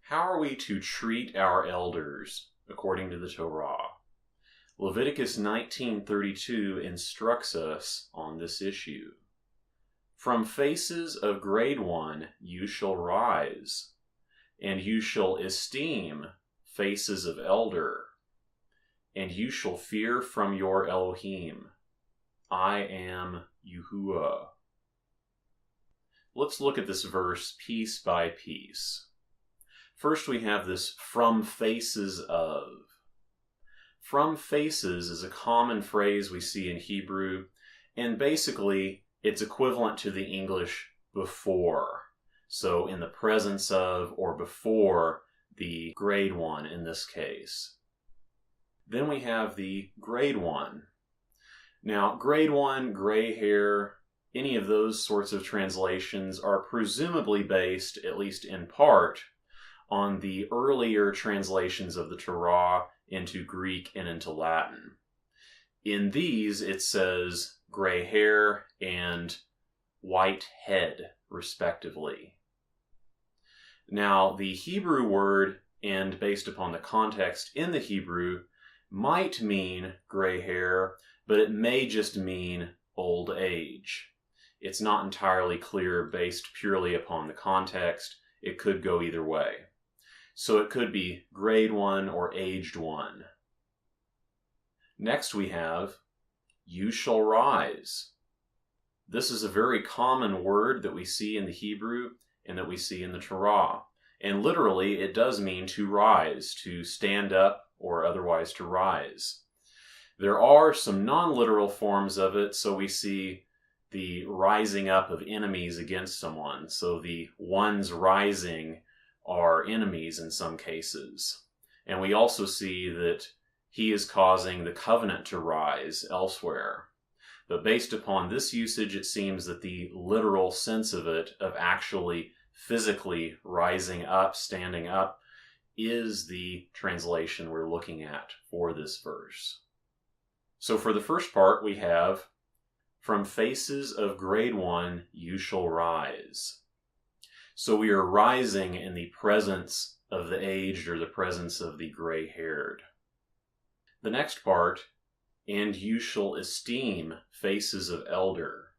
How are we to treat our elders according to the Torah? Leviticus 19:32 instructs us on this issue. From faces of grade 1 you shall rise, and you shall esteem faces of elder, and you shall fear from your Elohim. I am Yahuwah. Let's look at this verse piece by piece. First we have this from faces of. From faces is a common phrase we see in Hebrew, and basically it's equivalent to the English before. So in the presence of or before the grade 1 in this case. Then we have the grade 1. Now grade 1, gray hair, any of those sorts of translations are presumably based, at least in part, on the earlier translations of the Torah into Greek and into Latin. In these, it says gray hair and white head, respectively. Now, the Hebrew word, and based upon the context in the Hebrew, might mean gray hair, but it may just mean old age. It's not entirely clear based purely upon the context. It could go either way. So it could be grade 1 or aged 1. Next we have, you shall rise. This is a very common word that we see in the Hebrew and that we see in the Torah. And literally it does mean to rise, to stand up or otherwise to rise. There are some non-literal forms of it, so we see the rising up of enemies against someone. So the ones rising are enemies in some cases. And we also see that he is causing the covenant to rise elsewhere. But based upon this usage, it seems that the literal sense of it, of actually physically rising up, standing up, is the translation we're looking at for this verse. So for the first part, we have, from faces of grade 1 you shall rise. So we are rising in the presence of the aged or the presence of the gray-haired. The next part, and you shall esteem faces of elder.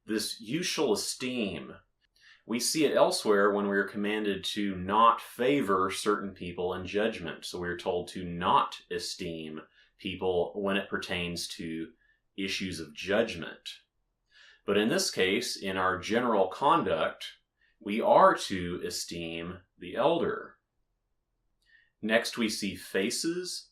This you shall esteem, we see it elsewhere when we are commanded to not favor certain people in judgment. So we are told to not esteem people when it pertains to issues of judgment. But in this case, in our general conduct, we are to esteem the elder. Next we see faces,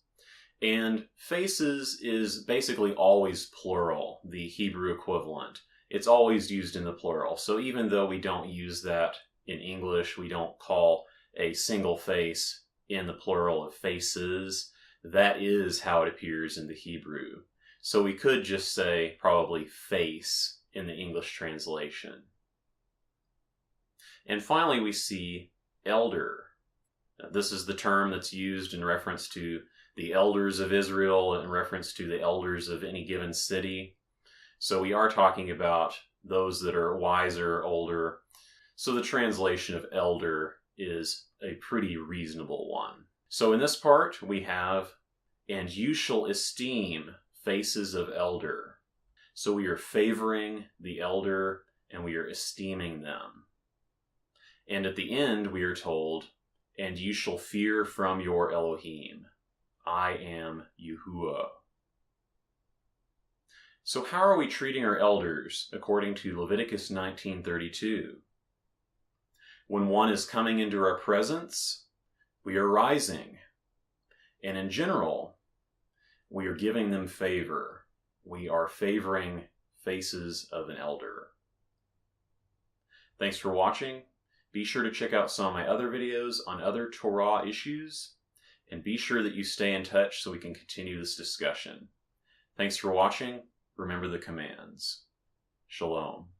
and faces is basically always plural, the Hebrew equivalent. It's always used in the plural. So even though we don't use that in English, we don't call a single face in the plural of faces, that is how it appears in the Hebrew. So we could just say probably face in the English translation. And finally we see elder. This is the term that's used in reference to the elders of Israel, in reference to the elders of any given city. So we are talking about those that are wiser, older. So the translation of elder is a pretty reasonable one. So in this part we have, and you shall esteem faces of elder. So we are favoring the elder and we are esteeming them. And at the end we are told, and you shall fear from your Elohim. I am Yahuwah. So how are we treating our elders according to Leviticus 19:32? When one is coming into our presence, we are rising. And in general, we are giving them favor. We are favoring faces of an elder. Thanks for watching. Be sure to check out some of my other videos on other Torah issues, and be sure that you stay in touch so we can continue this discussion. Thanks for watching. Remember the commands. Shalom.